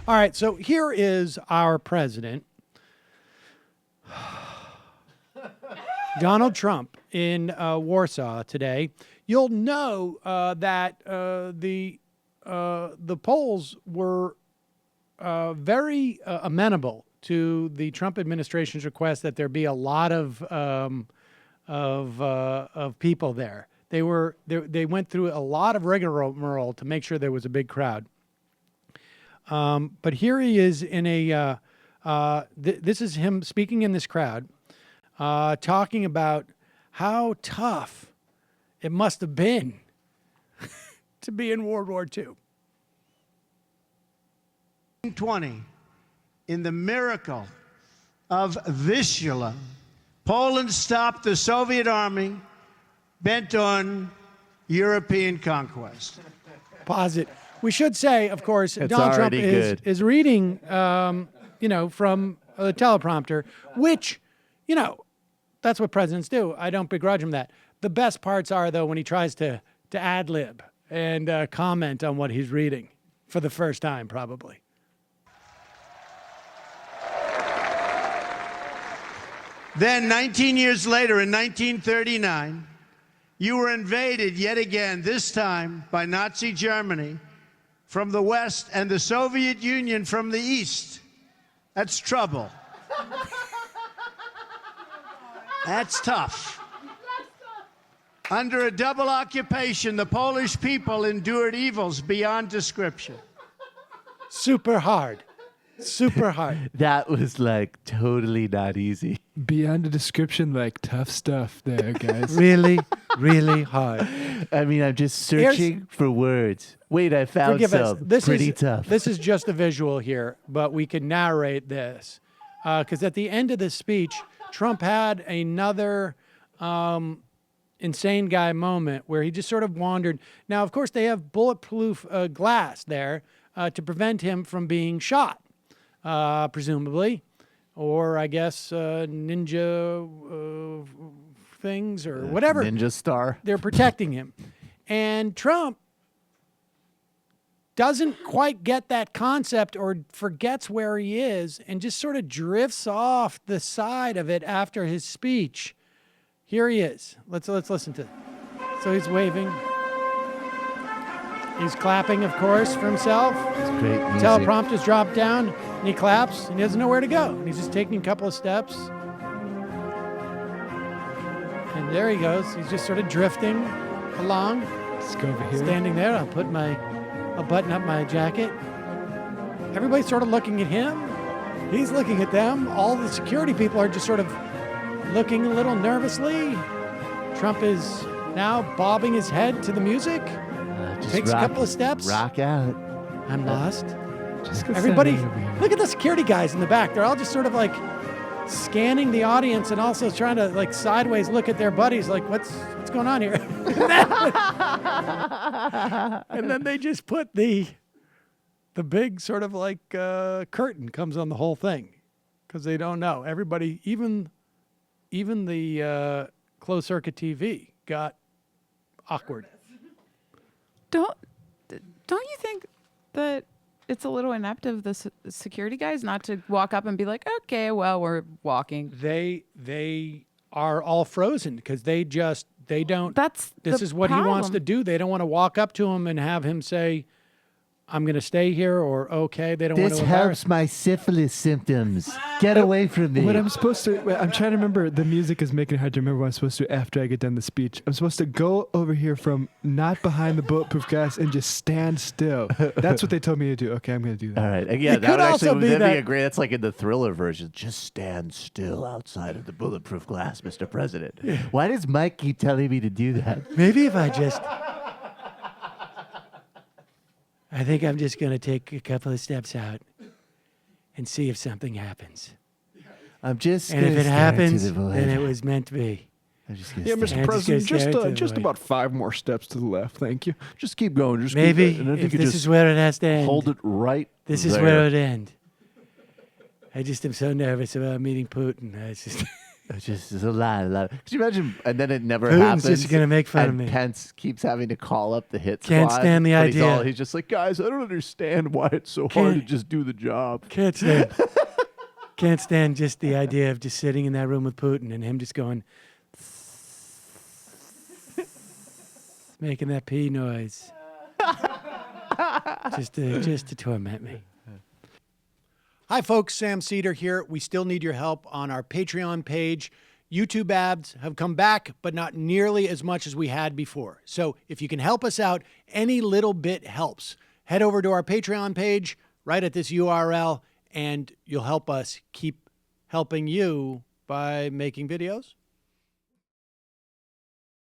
All right, so here is our president, Donald Trump, in Warsaw today. You'll know that the polls were very amenable to the Trump administration's request that there be a lot of people there. They went through a lot of rigmarole to make sure there was a big crowd. But here he is in a. This is him speaking in this crowd, talking about how tough it must have been to be in World War II. 1920, in the miracle of Vistula, Poland stopped the Soviet army bent on European conquest. Pause it. We should say, of course, Donald Trump is reading, from a teleprompter, which, that's what presidents do. I don't begrudge him that. The best parts are, though, when he tries to ad-lib and comment on what he's reading for the first time, probably. Then, 19 years later, in 1939, you were invaded yet again, this time by Nazi Germany from the West and the Soviet Union from the East. That's trouble. That's tough. Under a double occupation, the Polish people endured evils beyond description. Super hard. Super hard. That was like totally not easy. Beyond a description, like tough stuff there, guys. Really, really hard. I mean, I'm just searching for words. Wait, I found some. Pretty tough. This is just a visual here, but we can narrate this. Because at the end of this speech, Trump had another insane guy moment where he just sort of wandered. Now, of course, they have bulletproof glass there to prevent him from being shot. Presumably, or I guess ninja things or whatever. Ninja star. They're protecting him. And Trump doesn't quite get that concept or forgets where he is and just sort of drifts off the side of it after his speech. Here he is. Let's listen to it. So he's waving. He's clapping, of course, for himself. It's great music. Teleprompter's dropped down, and he claps, and he doesn't know where to go. And he's just taking a couple of steps. And there he goes. He's just sort of drifting along. Let's go over here. Standing there, I'll button up my jacket. Everybody's sort of looking at him. He's looking at them. All the security people are just sort of looking a little nervously. Trump is now bobbing his head to the music. Takes a couple of steps. Rock out. I'm lost. Just go Everybody, stand over here. look at the security guys in the back. They're all just sort of like scanning the audience and also trying to like sideways look at their buddies like, what's going on here? And then they just put the big sort of like curtain comes on the whole thing because they don't know. Everybody, even the closed circuit TV got awkward. Don't you think that it's a little inept of the security guys not to walk up and be like, okay, well, we're walking. They are all frozen because they don't. That's this the is what problem. he wants to do. They don't want to walk up to him and have him say, I'm going to stay here or okay. They don't want This to helps my syphilis symptoms. Get away from me. What I'm supposed to, I'm trying to remember, the music is making it hard to remember what I'm supposed to do after I get done the speech. I'm supposed to go over here from not behind the bulletproof glass and just stand still. That's what they told me to do. Okay, I'm going to do that. All right. Yeah, It that could would also actually be that'd that- be a great. That's like in the Thriller version. Just stand still outside of the bulletproof glass, Mr. President. Why does Mike keep telling me to do that? Maybe if I just. I think I'm just going to take a couple of steps out and see if something happens. I'm just. And if gonna it stare happens, into the void. then it was meant to be. I'm just gonna Yeah, stare. Mr. And President, just go straight to just the about 5 more steps to the left. Thank you. Just keep going. Just Maybe keep, and then you if could this just is where it has to end. hold it right. This is there. where it would end. I just am so nervous about meeting Putin. It's just It's just a lot. Could you imagine? And then it never Putin's happens. just gonna make fun of and me. Pence keeps having to call up the hit Can't squad. stand the but idea. He's just like, guys, I don't understand why it's so hard to just do the job. Can't stand. Can't stand just the idea of just sitting in that room with Putin and him just going, making that pee noise, just to torment me. Hi, folks. Sam Seder here. We still need your help on our Patreon page. YouTube ads have come back, but not nearly as much as we had before. So if you can help us out, any little bit helps. Head over to our Patreon page right at this URL, and you'll help us keep helping you by making videos